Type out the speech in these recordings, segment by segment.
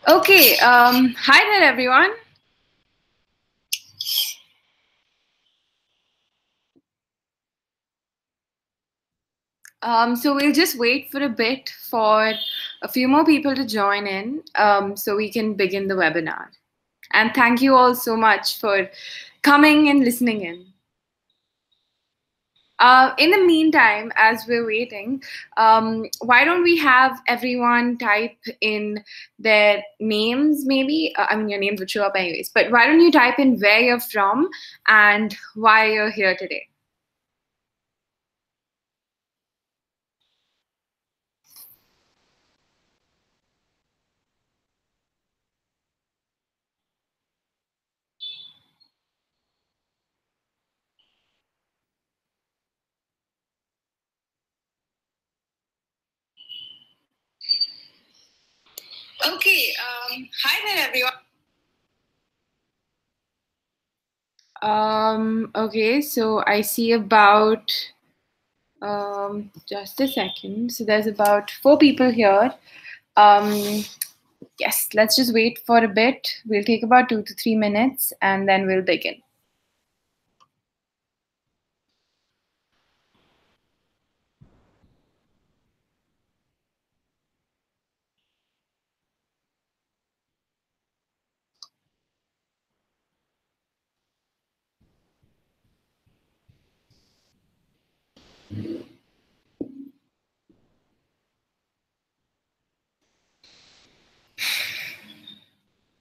Okay, hi there, everyone. So we'll just wait for a bit for a few more people to join in so we can begin the webinar. And thank you all so much for coming and listening in. In the meantime, as we're waiting, why don't we have everyone type in their names, maybe? I mean, your names would show up anyways, but why don't you type in where you're from and why you're here today? Okay, hi there, everyone. Okay, so I see about just a second. So there's about 4 people here. Yes, let's just wait for a bit. We'll take about 2 to 3 minutes and then we'll begin.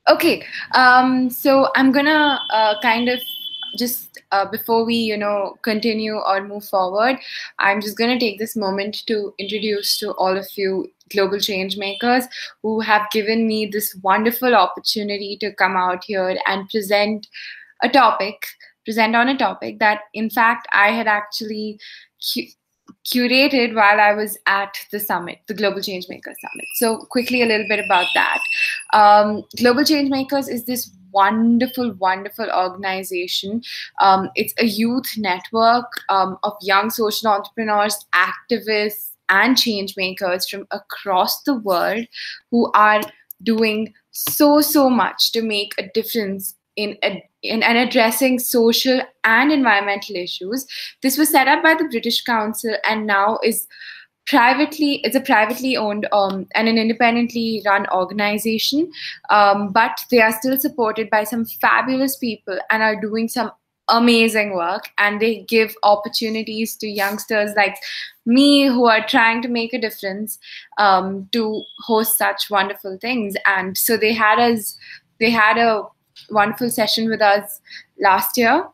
Okay, so I'm gonna kind of just before we, continue or move forward, I'm just gonna take this moment to introduce to all of you global change makers who have given me this wonderful opportunity to come out here and a topic, present on a topic that, in fact, I had actually curated while I was at the summit, the Global Changemakers Summit. So, quickly, a little bit about that. Global Changemakers is this wonderful, wonderful organization. It's a youth network of young social entrepreneurs, activists, and change makers from across the world who are doing so much to make a difference in addressing social and environmental issues. This was set up by the British Council and now is it's a privately owned and an independently run organization, but they are still supported by some fabulous people and are doing some amazing work, and they give opportunities to youngsters like me who are trying to make a difference, to host such wonderful things. And so they had a wonderful session with us last year,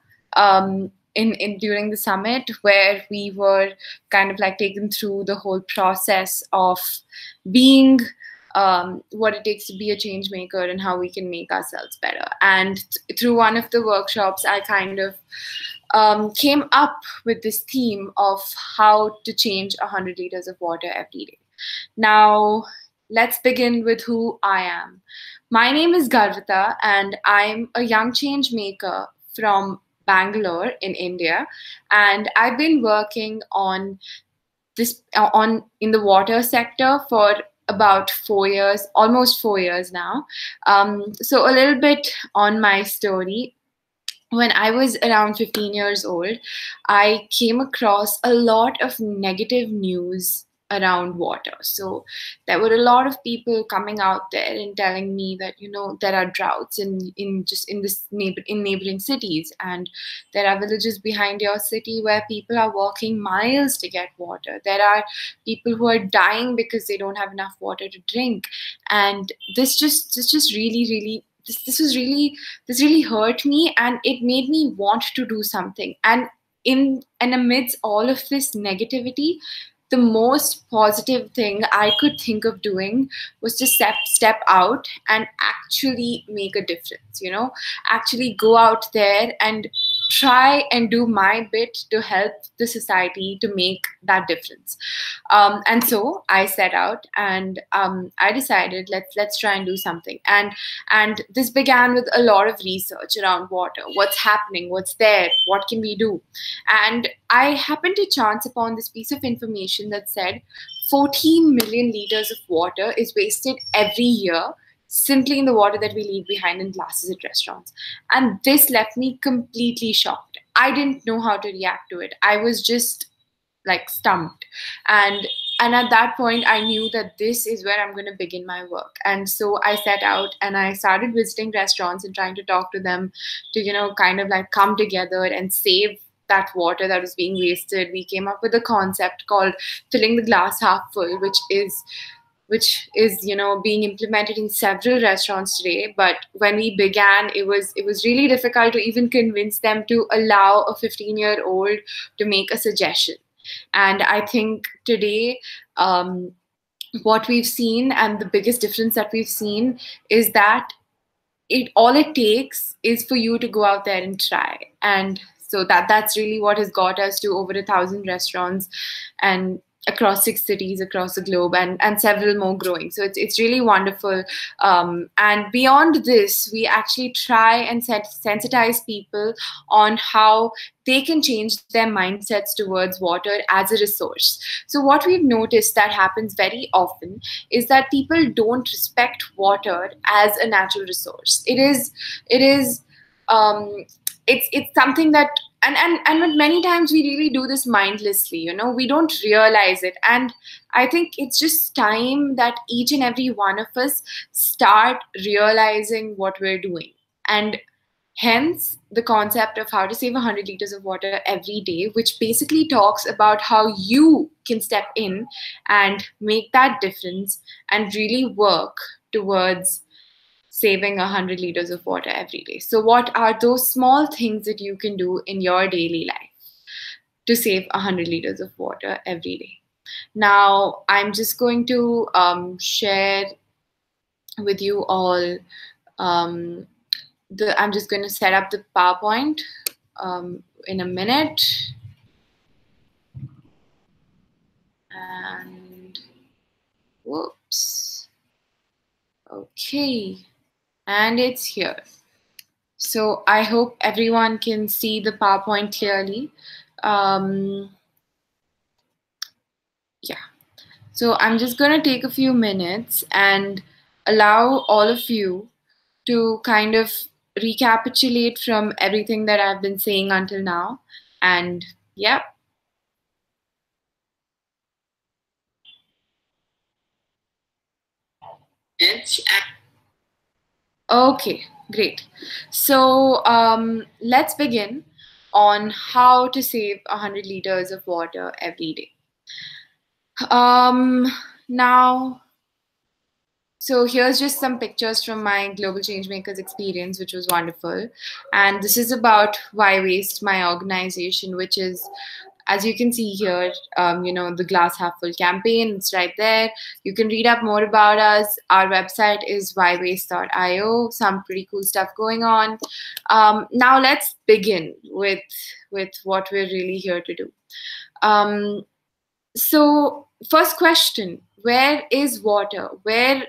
in during the summit, where we were kind of like taken through the whole process of being, what it takes to be a change maker and how we can make ourselves better. And through one of the workshops, I kind of came up with this theme of how to change 100 liters of water every day. Now, let's begin with who I am. My name is Garvita, and I'm a young change maker from Bangalore in India, and I've been working on this on in the water sector for about 4 years, almost 4 years now. So a little bit on my story. When I was around 15 years old, I came across a lot of negative news around water. So there were a lot of people coming out there and telling me that, there are droughts in neighboring cities, and there are villages behind your city where people are walking miles to get water. There are people who are dying because they don't have enough water to drink. And this just really this really hurt me, and it made me want to do something. And in amidst all of this negativity, the most positive thing I could think of doing was to step out and actually make a difference, actually go out there and try and do my bit to help the society to make that difference. And so I set out, and I decided, let's try and do something. And this began with a lot of research around water, what's happening, what's there, what can we do. And I happened to chance upon this piece of information that said 14 million liters of water is wasted every year simply in the water that we leave behind in glasses at restaurants. And this left me completely shocked. I didn't know how to react to it. I was just like stumped. And at that point I knew that this is where I'm going to begin my work. And so I set out and I started visiting restaurants and trying to talk to them to, kind of like come together and save that water that was being wasted. We came up with a concept called filling the glass half full, which is being implemented in several restaurants today. But when we began, it was really difficult to even convince them to allow a 15-year-old to make a suggestion. And I think today, what we've seen and the biggest difference that we've seen is that it takes is for you to go out there and try. And so that's really what has got us to over 1,000 restaurants and across 6 cities across the globe, and several more growing. So it's really wonderful. And beyond this, we actually try and sensitize people on how they can change their mindsets towards water as a resource. So what we've noticed that happens very often is that people don't respect water as a natural resource. It's something that, and many times we really do this mindlessly, we don't realize it. And I think it's just time that each and every one of us start realizing what we're doing. And hence the concept of how to save 100 liters of water every day, which basically talks about how you can step in and make that difference and really work towards saving 100 liters of water every day. So what are those small things that you can do in your daily life to save 100 liters of water every day? Now, I'm just going to share with you all, I'm just going to set up the PowerPoint in a minute. And whoops. Okay. And it's here. So I hope everyone can see the PowerPoint clearly. Yeah. So I'm just going to take a few minutes and allow all of you to kind of recapitulate from everything that I've been saying until now. And yeah. Okay, great. So let's begin on how to save 100 liters of water every day. Now, so here's just some pictures from my Global Changemakers experience, which was wonderful. And this is about Why Waste, my organization, which is, as you can see here, the Glass Half Full campaign. It's right there. You can read up more about us. Our website is whywaste.io. Some pretty cool stuff going on. Now let's begin with what we're really here to do. So first question, where is water? Where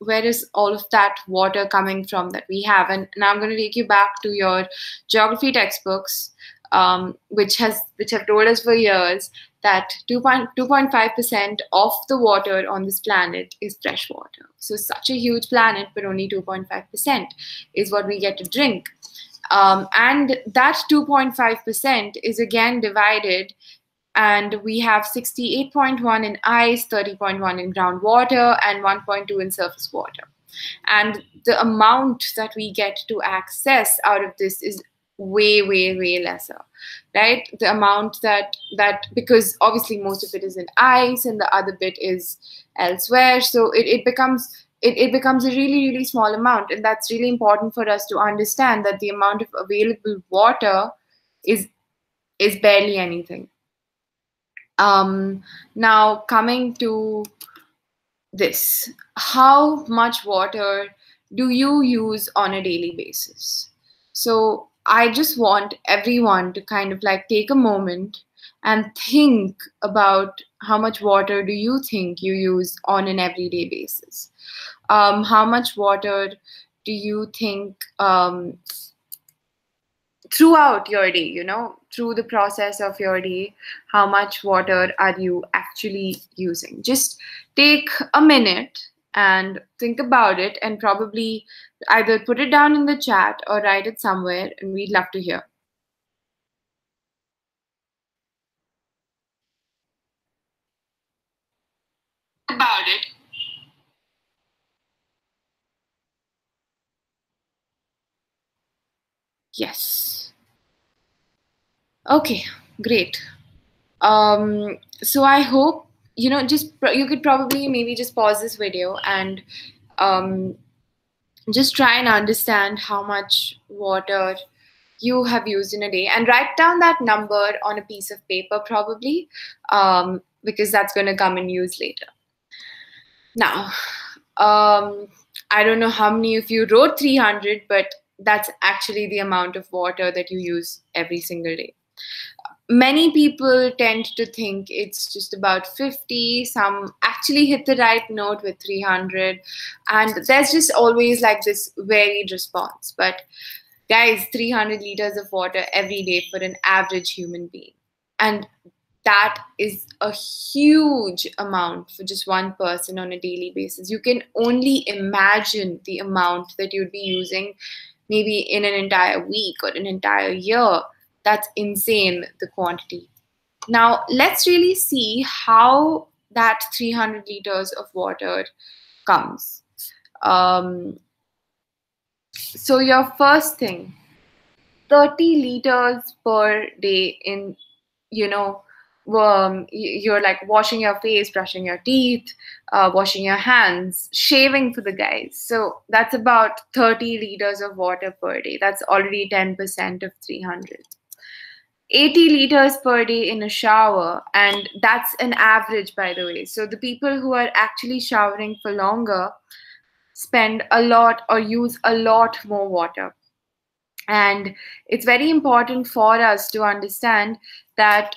is all of that water coming from that we have? And now I'm going to take you back to your geography textbooks, which have told us for years that 2.5% of the water on this planet is fresh water. So such a huge planet, but only 2.5% is what we get to drink. And that 2.5% is again divided, and we have 68.1 in ice, 30.1 in groundwater, and 1.2 in surface water. And the amount that we get to access out of this is way, way, way lesser, right? The amount that because obviously most of it is in ice and the other bit is elsewhere. So it becomes a really, really small amount. And that's really important for us to understand, that the amount of available water is barely anything. Now coming to this, how much water do you use on a daily basis? So I just want everyone to kind of like take a moment and think about how much water do you think you use on an everyday basis? How much water do you think throughout your day, through the process of your day, how much water are you actually using? Just take a minute and think about it and probably either put it down in the chat or write it somewhere, and we'd love to hear. About it. Yes. Okay, great. So I hope, you could probably maybe just pause this video and um, just try and understand how much water you have used in a day and write down that number on a piece of paper probably, because that's going to come in use later. Now, I don't know how many of you wrote 300, but that's actually the amount of water that you use every single day. Many people tend to think it's just about 50. Some actually hit the right note with 300. And there's just always like this varied response. But guys, 300 liters of water every day for an average human being. And that is a huge amount for just one person on a daily basis. You can only imagine the amount that you'd be using maybe in an entire week or an entire year. That's insane, the quantity. Now, let's really see how that 300 liters of water comes. So your first thing, 30 liters per day in, you're like washing your face, brushing your teeth, washing your hands, shaving for the guys. So that's about 30 liters of water per day. That's already 10% of 300. 80 liters per day in a shower, and that's an average, by the way. So the people who are actually showering for longer spend a lot or use a lot more water. And it's very important for us to understand that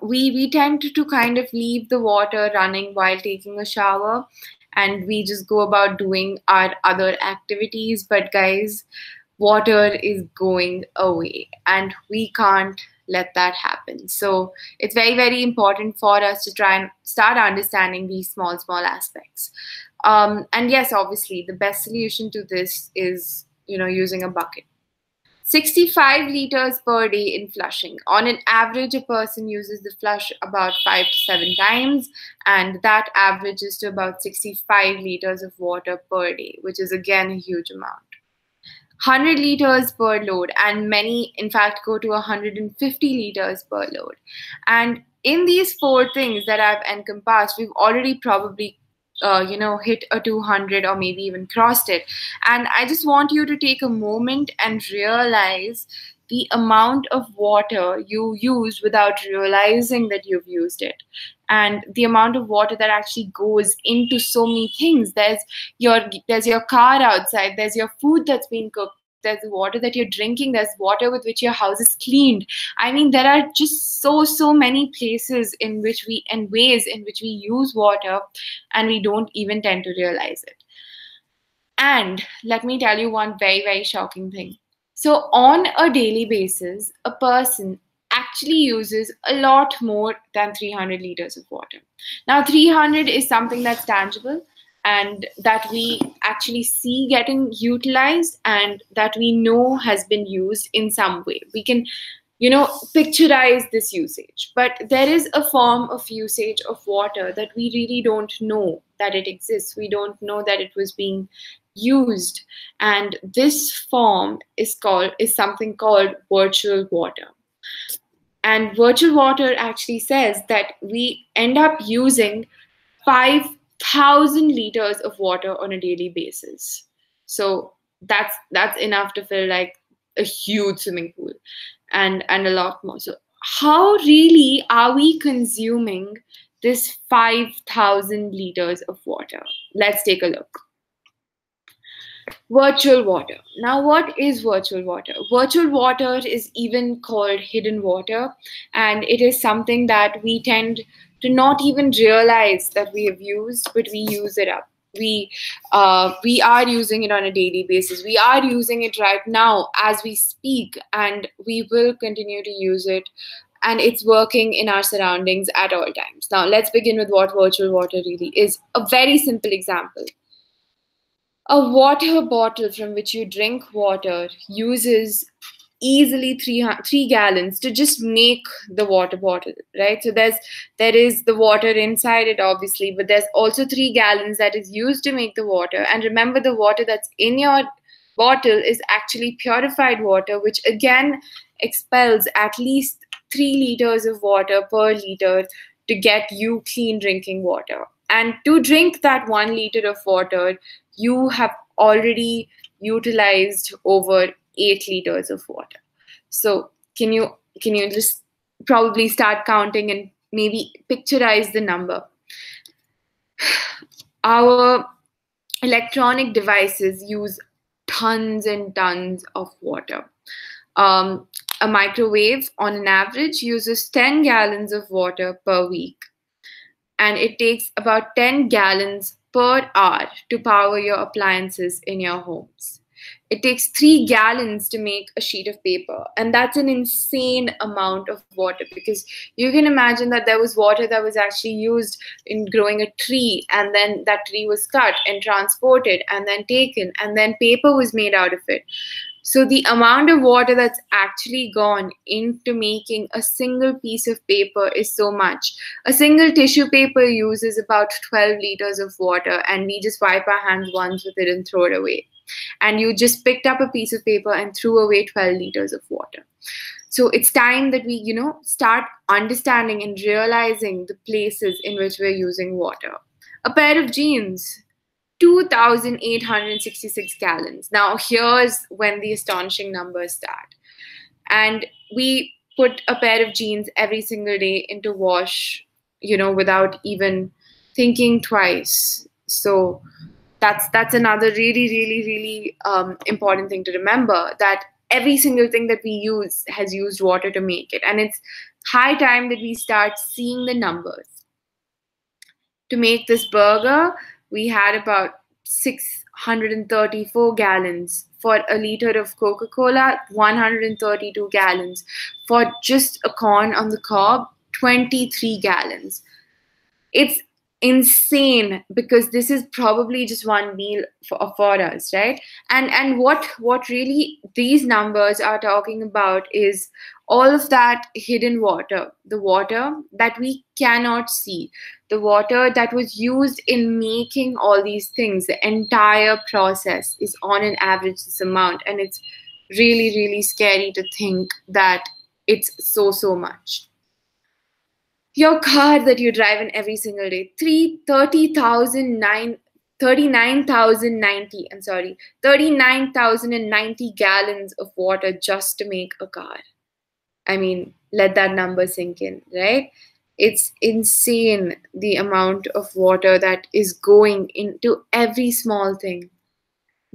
we tend to kind of leave the water running while taking a shower, and we just go about doing our other activities. But guys, water is going away, and we can't let that happen. So it's very, very important for us to try and start understanding these small aspects. And yes, obviously the best solution to this is, using a bucket. 65 liters per day in flushing. On an average, a person uses the flush about 5 to 7 times, and that averages to about 65 liters of water per day, which is again a huge amount. 100 liters per load, and many in fact go to 150 liters per load. And in these four things that I've encompassed, we've already probably hit a 200 or maybe even crossed it. And I just want you to take a moment and realize the amount of water you used without realizing that you've used it, and the amount of water that actually goes into so many things. There's your car outside, there's your food that's being cooked, there's water that you're drinking, there's water with which your house is cleaned. I mean, there are just so many places in which and ways in which we use water, and we don't even tend to realize it. And let me tell you one very, very shocking thing. So on a daily basis, a person actually uses a lot more than 300 liters of water. Now, 300 is something that's tangible and that we actually see getting utilized and that we know has been used in some way. We can, picturize this usage. But there is a form of usage of water that we really don't know that it exists. We don't know that it was being used, and this form is something called virtual water. And virtual water actually says that we end up using 5,000 liters of water on a daily basis. So that's enough to fill like a huge swimming pool, and a lot more. So how really are we consuming this 5,000 liters of water? Let's take a look. Virtual water. Now, what is virtual water? Virtual water is even called hidden water, and it is something that we tend to not even realize that we have used, but we use it up. We are using it on a daily basis. We are using it right now as we speak, and we will continue to use it. And it's working in our surroundings at all times. Now, let's begin with what virtual water really is. A very simple example. A water bottle from which you drink water uses easily 3 gallons to just make the water bottle, right? So there is the water inside it, obviously, but there's also 3 gallons that is used to make the water. And remember, the water that's in your bottle is actually purified water, which again expels at least 3 liters of water per liter to get you clean drinking water. And to drink that 1 liter of water, you have already utilized over 8 liters of water. So can you just probably start counting and maybe picturize the number? Our electronic devices use tons and tons of water. A microwave, on an average, uses 10 gallons of water per week, and it takes about 10 gallons per hour to power your appliances in your homes. It takes 3 gallons to make a sheet of paper, and that's an insane amount of water, because you can imagine that there was water that was actually used in growing a tree, and then that tree was cut and transported and then taken, and then paper was made out of it. So the amount of water that's actually gone into making a single piece of paper is so much. A single tissue paper uses about 12 liters of water, and we just wipe our hands once with it and throw it away. And you just picked up a piece of paper and threw away 12 liters of water. So it's time that we, start understanding and realizing the places in which we're using water. A pair of jeans, 2,866 gallons. Now, here's when the astonishing numbers start. And we put a pair of jeans every single day into wash, without even thinking twice. So that's another really, really, really important thing to remember, that every single thing that we use has used water to make it. And it's high time that we start seeing the numbers. To make this burger, we had about 634 gallons. For a liter of Coca-Cola, 132 gallons. For just a corn on the cob, 23 gallons. It's insane, because this is probably just one meal for us, right? And what really these numbers are talking about is all of that hidden water, the water that we cannot see, the water that was used in making all these things. The entire process is on an average this amount, and it's really, really scary to think that it's so much. Your car that you drive in every single day, 39,090 gallons of water just to make a car. I mean, let that number sink in, right? It's insane, the amount of water that is going into every small thing.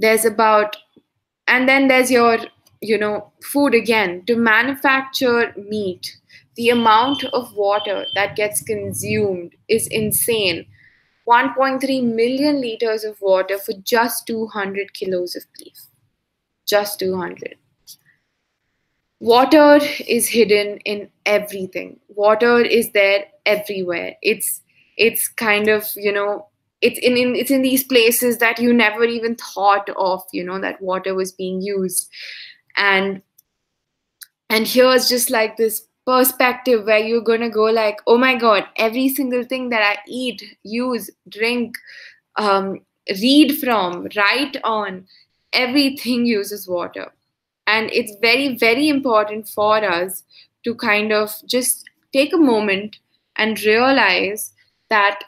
And then there's your, food again. To manufacture meat, the amount of water that gets consumed is insane. 1.3 million liters of water for just 200 kilos of beef. Just 200. Water is hidden in everything. Water is there everywhere. It's kind of, it's in these places that you never even thought of, that water was being used. And here's just like this perspective where you're gonna go like, oh my God, every single thing that I eat, use, drink, read from, write on, everything uses water. And it's very, very important for us to kind of just take a moment and realize that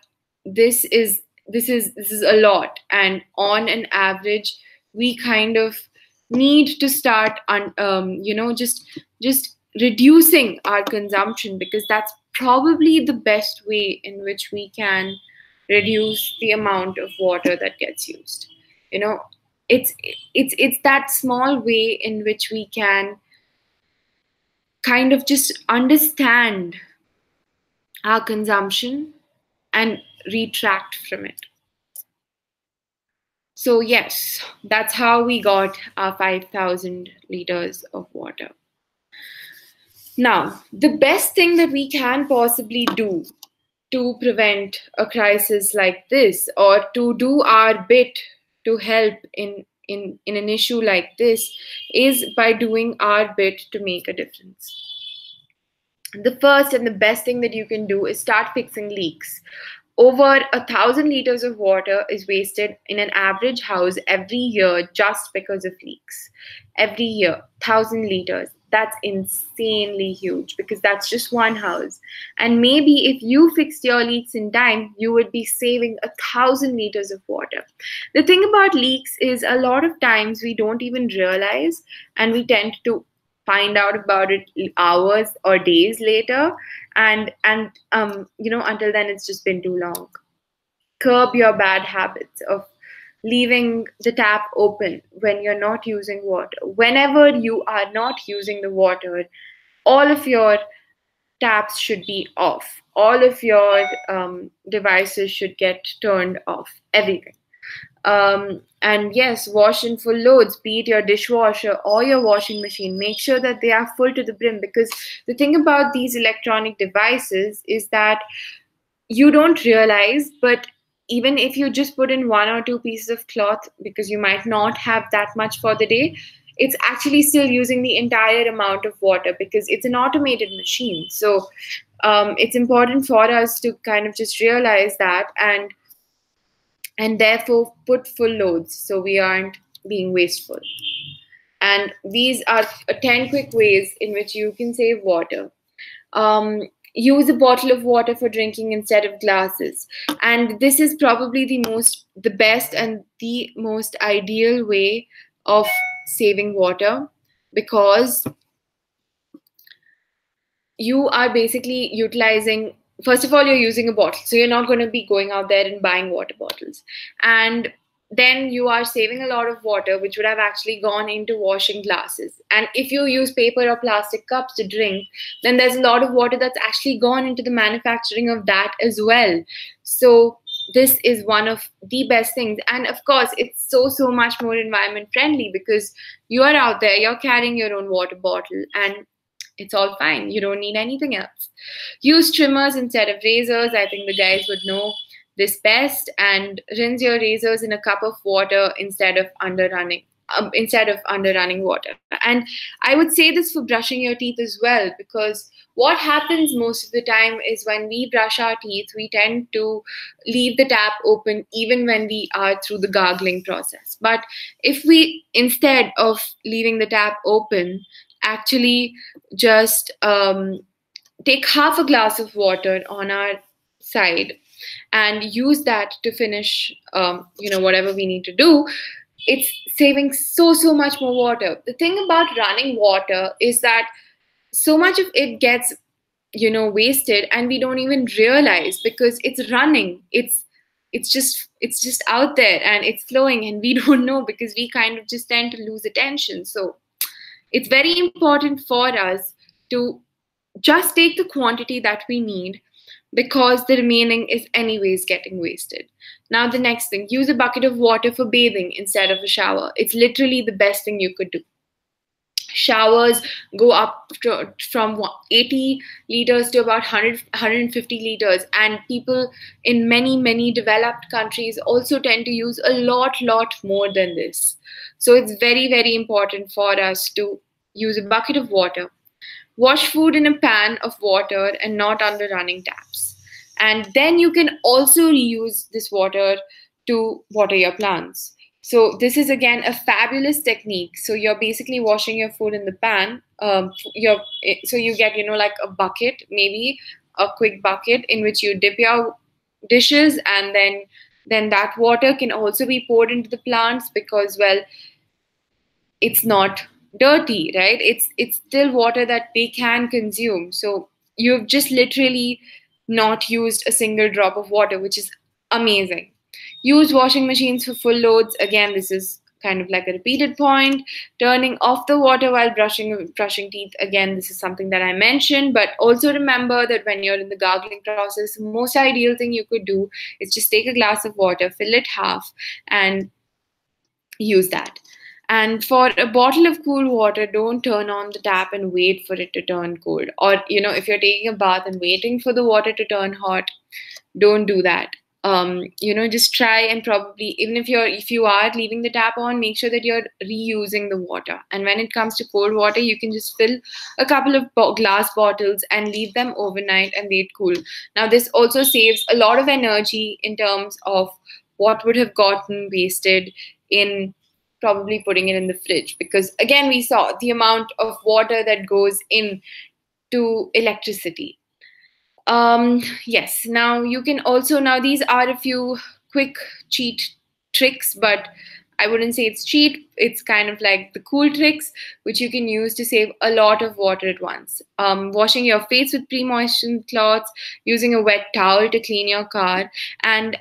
this is a lot. And on an average, we kind of need to start just reducing our consumption, because that's probably the best way in which we can reduce the amount of water that gets used. It's that small way in which we can kind of just understand our consumption and retract from it. So yes, that's how we got our 5,000 liters of water. Now, the best thing that we can possibly do to prevent a crisis like this, or to do our bit to help in an issue like this is by doing our bit to make a difference. The first and the best thing that you can do is start fixing leaks. Over 1,000 liters of water is wasted in an average house every year just because of leaks. Every year, 1,000 liters. That's insanely huge because that's just one house. And maybe if you fixed your leaks in time, you would be saving 1,000 liters of water. The thing about leaks is a lot of times we don't even realize, and we tend to find out about it hours or days later, and until then it's just been too long. Curb your bad habits of leaving the tap open when you're not using water. Whenever you are not using the water, all of your taps should be off. All of your devices should get turned off. Everything. And yes, wash in full loads, be it your dishwasher or your washing machine. Make sure that they are full to the brim, because the thing about these electronic devices is that you don't realize, but even if you just put in 1 or 2 pieces of cloth, because you might not have that much for the day, it's actually still using the entire amount of water because it's an automated machine. So it's important for us to kind of just realize that and therefore put full loads so we aren't being wasteful. And these are 10 quick ways in which you can save water. Use a bottle of water for drinking instead of glasses. And this is probably the best and the most ideal way of saving water, because you are basically utilizing, first of all, you're using a bottle. So you're not going to be going out there and buying water bottles. And then you are saving a lot of water, which would have actually gone into washing glasses. And if you use paper or plastic cups to drink, then there's a lot of water that's actually gone into the manufacturing of that as well. So this is one of the best things. And of course, it's so much more environment friendly because you are out there, you're carrying your own water bottle, and it's all fine. You don't need anything else. Use trimmers instead of razors. I think the guys would know this best. And rinse your razors in a cup of water instead of under running water. And I would say this for brushing your teeth as well, because what happens most of the time is when we brush our teeth, we tend to leave the tap open even when we are through the gargling process. But if we, instead of leaving the tap open, actually just take half a glass of water on our side and use that to finish whatever we need to do, it's saving so much more water. The thing about running water is that so much of it gets wasted and we don't even realize because it's running. It's just out there and it's flowing and we don't know because we kind of just tend to lose attention. So it's very important for us to just take the quantity that we need, because the remaining is anyways getting wasted. Now the next thing, use a bucket of water for bathing instead of a shower. It's literally the best thing you could do. Showers go up from 80 liters to about 150 liters, and people in many developed countries also tend to use a lot more than this. So it's very important for us to use a bucket of water. Wash food in a pan of water and not under running taps. And then you can also reuse this water to water your plants. So this is again a fabulous technique. So you're basically washing your food in the pan. So you get like a bucket, maybe a quick bucket in which you dip your dishes, and then that water can also be poured into the plants because, well, it's not dirty, right? It's still water that they can consume. So you've just literally not used a single drop of water, which is amazing. Use washing machines for full loads. Again, this is kind of like a repeated point. Turning off the water while brushing teeth. Again, this is something that I mentioned, but also remember that when you're in the gargling process, the most ideal thing you could do is just take a glass of water, fill it half, and use that. And for a bottle of cool water, don't turn on the tap and wait for it to turn cold. Or, if you're taking a bath and waiting for the water to turn hot, don't do that. just try and probably, even if you are leaving the tap on, make sure that you're reusing the water. And when it comes to cold water, you can just fill a couple of glass bottles and leave them overnight and they'd cool. Now this also saves a lot of energy in terms of what would have gotten wasted in probably putting it in the fridge, because again we saw the amount of water that goes in to electricity. Yes, now you can also, now these are a few quick cheat tricks, but I wouldn't say it's cheat, it's kind of like the cool tricks which you can use to save a lot of water at once. Washing your face with pre-moistened cloths, using a wet towel to clean your car, and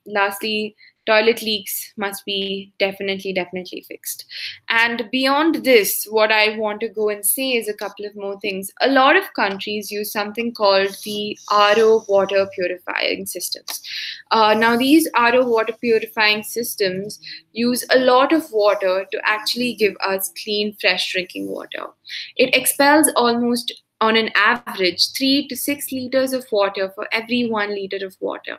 lastly, toilet leaks must be definitely fixed. And beyond this, what I want to go and say is a couple of more things. A lot of countries use something called the RO water purifying systems. Now, these RO water purifying systems use a lot of water to actually give us clean, fresh drinking water. It expels almost on an average 3 to 6 liters of water for every 1 liter of water.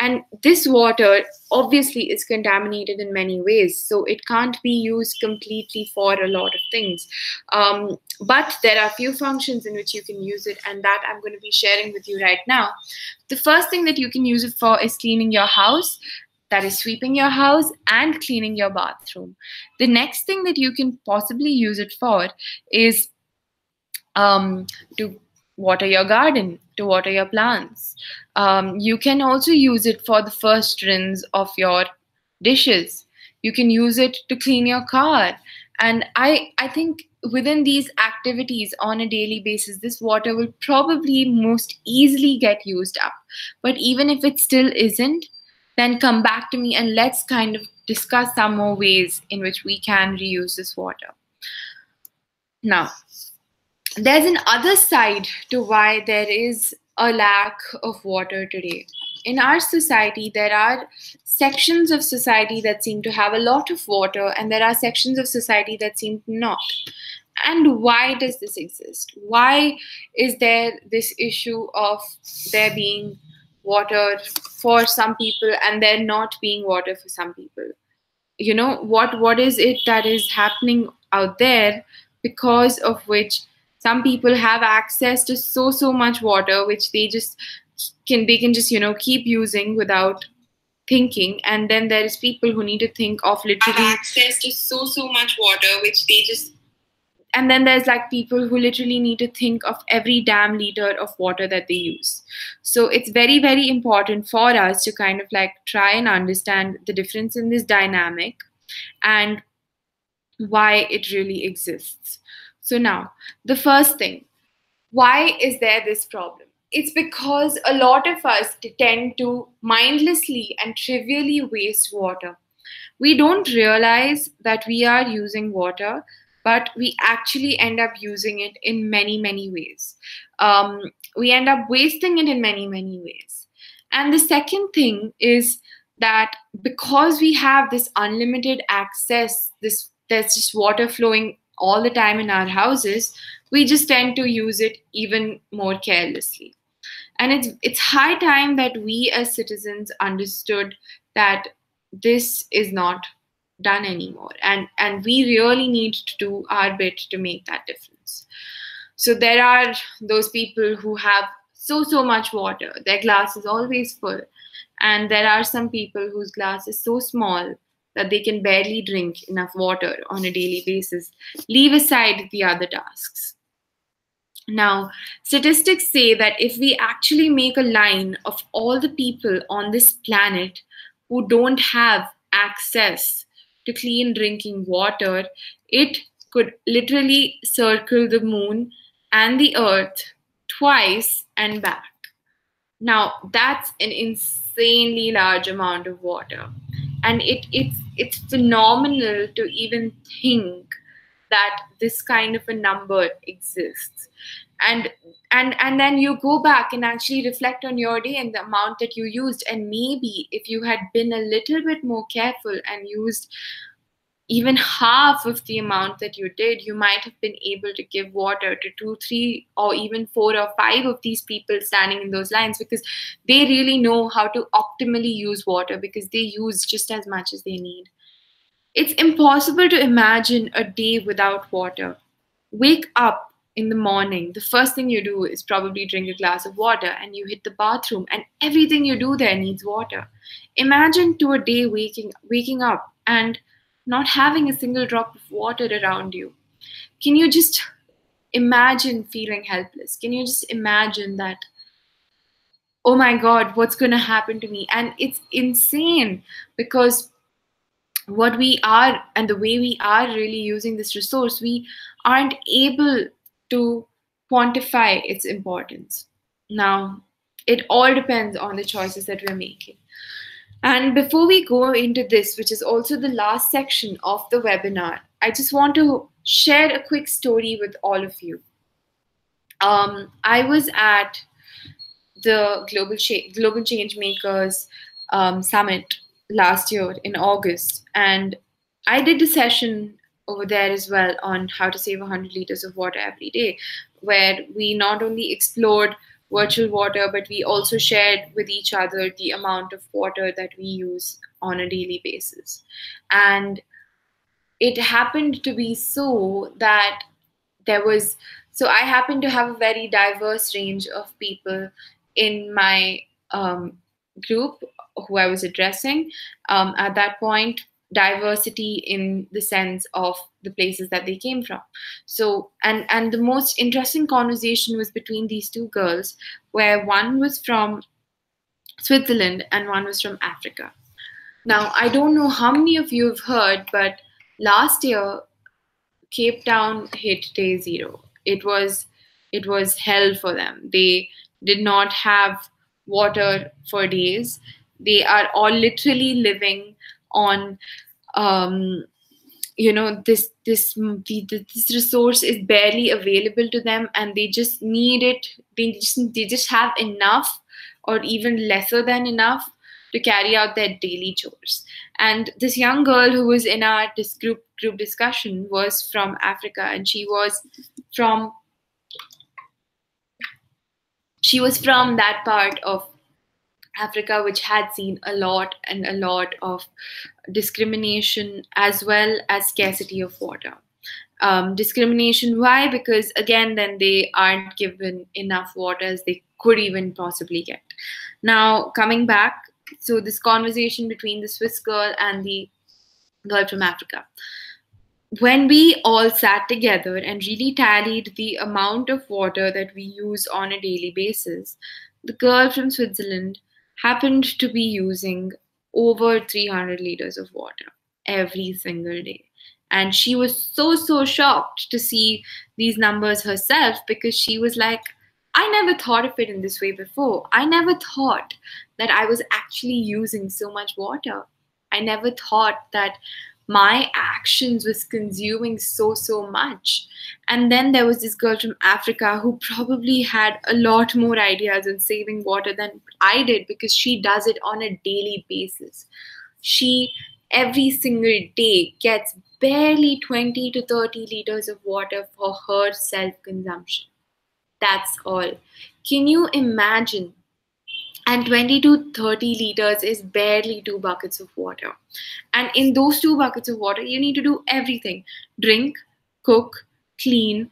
And this water obviously is contaminated in many ways, so it can't be used completely for a lot of things. But there are a few functions in which you can use it, and that I'm going to be sharing with you right now. The first thing that you can use it for is cleaning your house, that is sweeping your house and cleaning your bathroom. The next thing that you can possibly use it for is to water your garden, to water your plants. You can also use it for the first rinse of your dishes. You can use it to clean your car. And I think within these activities on a daily basis, this water will probably most easily get used up. But even if it still isn't, then come back to me and let's kind of discuss some more ways in which we can reuse this water. Now, there's an other side to why there is a lack of water today. In our society, there are sections of society that seem to have a lot of water, and there are sections of society that seem to not. And why does this exist? Why is there this issue of there being water for some people and there not being water for some people? What is it that is happening out there because of which some people have access to so much water which they can just keep using without thinking, and then there is people who need to think of literally have access to so much water which they just, and then there's like people who literally need to think of every damn liter of water that they use. So it's very important for us to kind of like try and understand the difference in this dynamic and why it really exists. So now, the first thing, why is there this problem? It's because a lot of us tend to mindlessly and trivially waste water. We don't realize that we are using water, but we actually end up using it in many ways. We end up wasting it in many ways. And the second thing is that because we have this unlimited access, there's just water flowing all the time in our houses, we just tend to use it even more carelessly. And it's high time that we as citizens understood that this is not done anymore, and we really need to do our bit to make that difference. So there are those people who have so much water, their glass is always full, and there are some people whose glass is so small that they can barely drink enough water on a daily basis. Leave aside the other tasks. Now, statistics say that if we actually make a line of all the people on this planet who don't have access to clean drinking water, it could literally circle the moon and the earth twice and back. Now, that's an insanely large amount of water. And it's phenomenal to even think that this kind of a number exists. And then you go back and actually reflect on your day and the amount that you used. And maybe if you had been a little bit more careful and used even half of the amount that you did, you might have been able to give water to two, three, or even four or five of these people standing in those lines, because they really know how to optimally use water, because they use just as much as they need. It's impossible to imagine a day without water. Wake up in the morning, the first thing you do is probably drink a glass of water, and you hit the bathroom, and everything you do there needs water. Imagine to a day waking up and not having a single drop of water around you. Can you just imagine feeling helpless? Can you just imagine that, oh my God, what's going to happen to me? And it's insane, because what we are and the way we are really using this resource, we aren't able to quantify its importance. Now, it all depends on the choices that we're making. And before we go into this, which is also the last section of the webinar, I just want to share a quick story with all of you. I was at the Global Changemakers Summit last year in August, and I did a session over there as well on how to save 100 liters of water every day, where we not only explored virtual water, but we also shared with each other the amount of water that we use on a daily basis. And it happened to be so that I happened to have a very diverse range of people in my group who I was addressing. At that point, diversity in the sense of the places that they came from. So, and the most interesting conversation was between these two girls, where one was from Switzerland and one was from Africa. Now, I don't know how many of you have heard, but last year, Cape Town hit day zero. It was hell for them. They did not have water for days. They are all literally living on, this resource is barely available to them, and they just need it. They just have enough, or even lesser than enough, to carry out their daily chores. And this young girl who was in our group discussion was from Africa, and she was from that part of Africa which had seen a lot of discrimination as well as scarcity of water. Discrimination, why? Because again, then they aren't given enough water as they could even possibly get. Now, coming back, so this conversation between the Swiss girl and the girl from Africa. When we all sat together and really tallied the amount of water that we use on a daily basis, the girl from Switzerland happened to be using over 300 liters of water every single day. And she was so shocked to see these numbers herself, because she was like, I never thought of it in this way before. I never thought that I was actually using so much water. I never thought that my actions was consuming so much. And then there was this girl from Africa who probably had a lot more ideas on saving water than I did, because she does it on a daily basis. She every single day gets barely 20 to 30 liters of water for her self-consumption. That's all. Can you imagine? And 20 to 30 liters is barely 2 buckets of water. And in those 2 buckets of water, you need to do everything. Drink, cook, clean,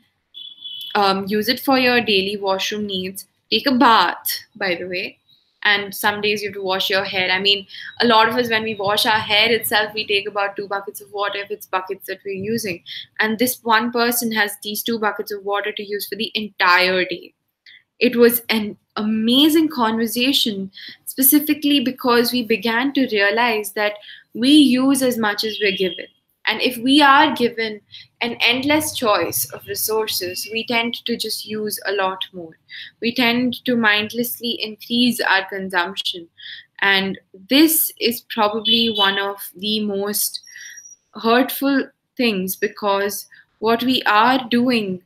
use it for your daily washroom needs, take a bath, by the way. And some days you have to wash your hair. I mean, a lot of us, when we wash our hair itself, we take about 2 buckets of water if it's buckets that we're using. And this one person has these 2 buckets of water to use for the entire day. It was an amazing conversation, specifically because we began to realize that we use as much as we're given. And if we are given an endless choice of resources, we tend to just use a lot more. We tend to mindlessly increase our consumption. And this is probably one of the most hurtful things, because what we are doing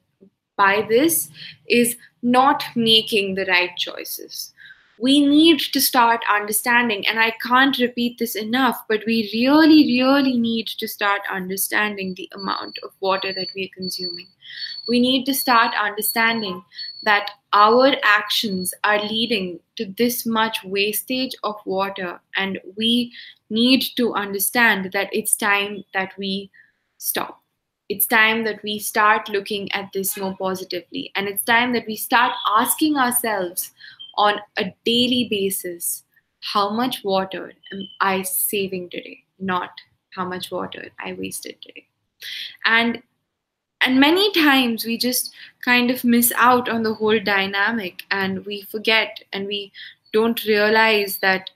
by this is not making the right choices. We need to start understanding, and I can't repeat this enough, but we really, really need to start understanding the amount of water that we are consuming. We need to start understanding that our actions are leading to this much wastage of water, and we need to understand that it's time that we stop. It's time that we start looking at this more positively, and it's time that we start asking ourselves on a daily basis, how much water am I saving today, not how much water I wasted today. And and many times we just kind of miss out on the whole dynamic, and we forget, and we don't realize that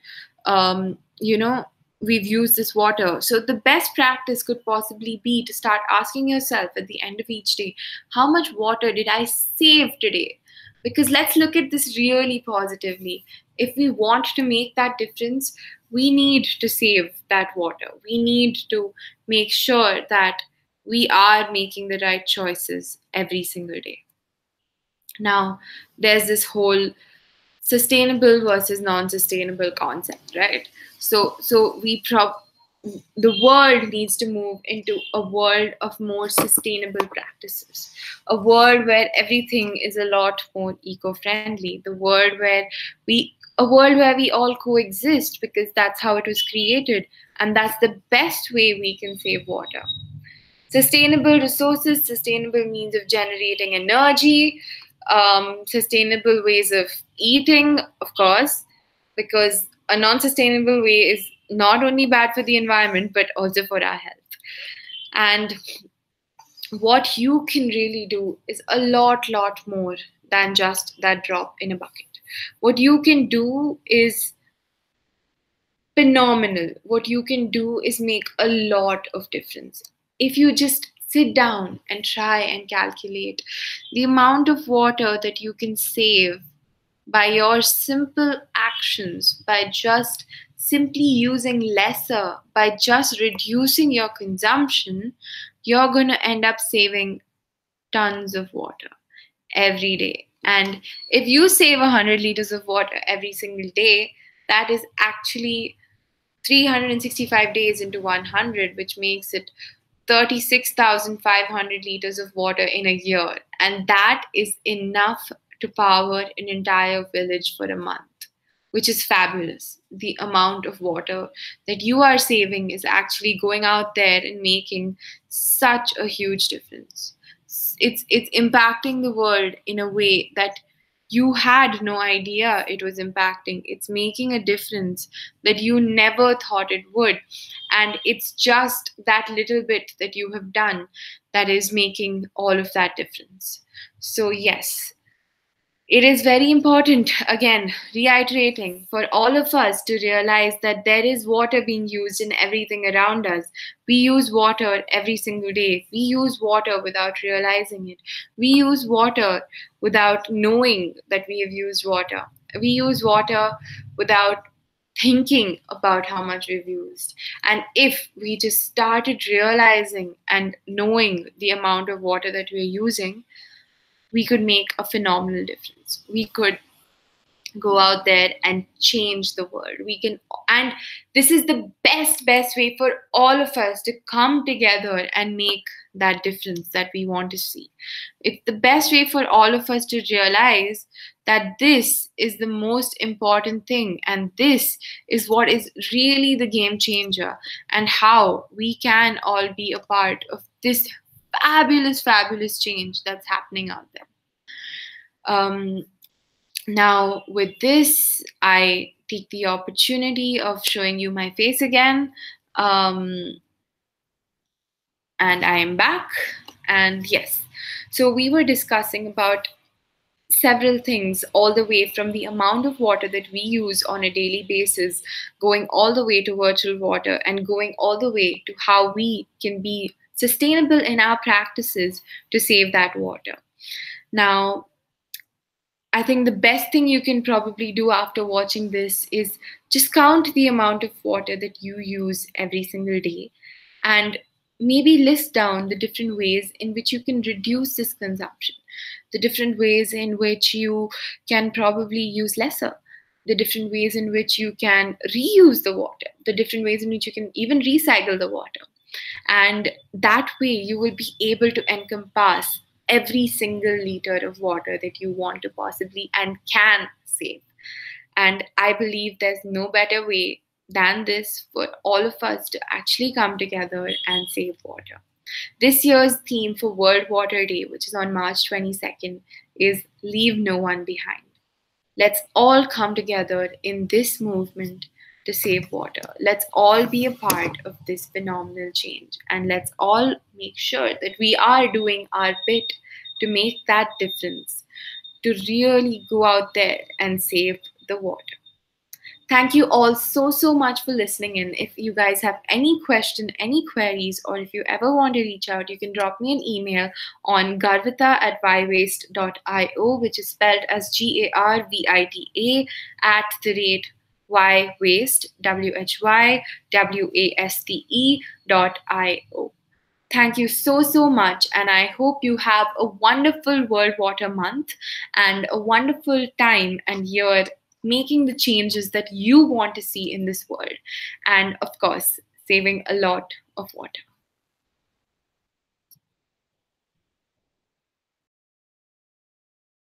we've used this water. So the best practice could possibly be to start asking yourself at the end of each day, how much water did I save today? Because let's look at this really positively. If we want to make that difference, we need to save that water. We need to make sure that we are making the right choices every single day. Now, there's this whole sustainable versus non-sustainable concept, right? So the world needs to move into a world of more sustainable practices, a world where everything is a lot more eco-friendly, a world where we all coexist, because that's how it was created, and that's the best way we can save water. Sustainable resources, sustainable means of generating energy, sustainable ways of eating, of course, because a non sustainable way is not only bad for the environment, but also for our health. And what you can really do is a lot more than just that drop in a bucket. What you can do is phenomenal. What you can do is make a lot of difference. If you just sit down and try and calculate the amount of water that you can save by your simple actions, by just simply using lesser, by just reducing your consumption, you're going to end up saving tons of water every day. And if you save 100 liters of water every single day, that is actually 365 days into 100, which makes it 36,500 liters of water in a year. And that is enough to power an entire village for a month, which is fabulous. The amount of water that you are saving is actually going out there and making such a huge difference. It's impacting the world in a way that you had no idea it was impacting. It's making a difference that you never thought it would. And it's just that little bit that you have done that is making all of that difference. So, yes, it is very important, again, reiterating, for all of us to realize that there is water being used in everything around us. We use water every single day. We use water without realizing it. We use water without knowing that we have used water. We use water without thinking about how much we've used. And if we just started realizing and knowing the amount of water that we're using, we could make a phenomenal difference. We could go out there and change the world. And this is the best way for all of us to come together and make that difference that we want to see. It's the best way for all of us to realize that this is the most important thing, and this is what is really the game changer, and how we can all be a part of this fabulous change that's happening out there. Now, with this, I take the opportunity of showing you my face again. And I am back. And yes, so we were discussing about several things, all the way from the amount of water that we use on a daily basis, going all the way to virtual water, and going all the way to how we can be sustainable in our practices to save that water. Now, I think the best thing you can probably do after watching this is just count the amount of water that you use every single day, and maybe list down the different ways in which you can reduce this consumption, the different ways in which you can probably use lesser, the different ways in which you can reuse the water, the different ways in which you can even recycle the water. And that way, you will be able to encompass every single liter of water that you want to possibly and can save. And I believe there's no better way than this for all of us to actually come together and save water. This year's theme for World Water Day, which is on March 22nd, is Leave No One Behind. Let's all come together in this movement to save water. Let's all be a part of this phenomenal change. And let's all make sure that we are doing our bit to make that difference, to really go out there and save the water. Thank you all so much for listening in. If you guys have any question, any queries, or if you ever want to reach out, you can drop me an email on garvita@ywaste.io, which is spelled as GARVITA @ywaste, WHYWASTE.io. Thank you so much, and I hope you have a wonderful World Water Month and a wonderful time and year making the changes that you want to see in this world, and of course, saving a lot of water.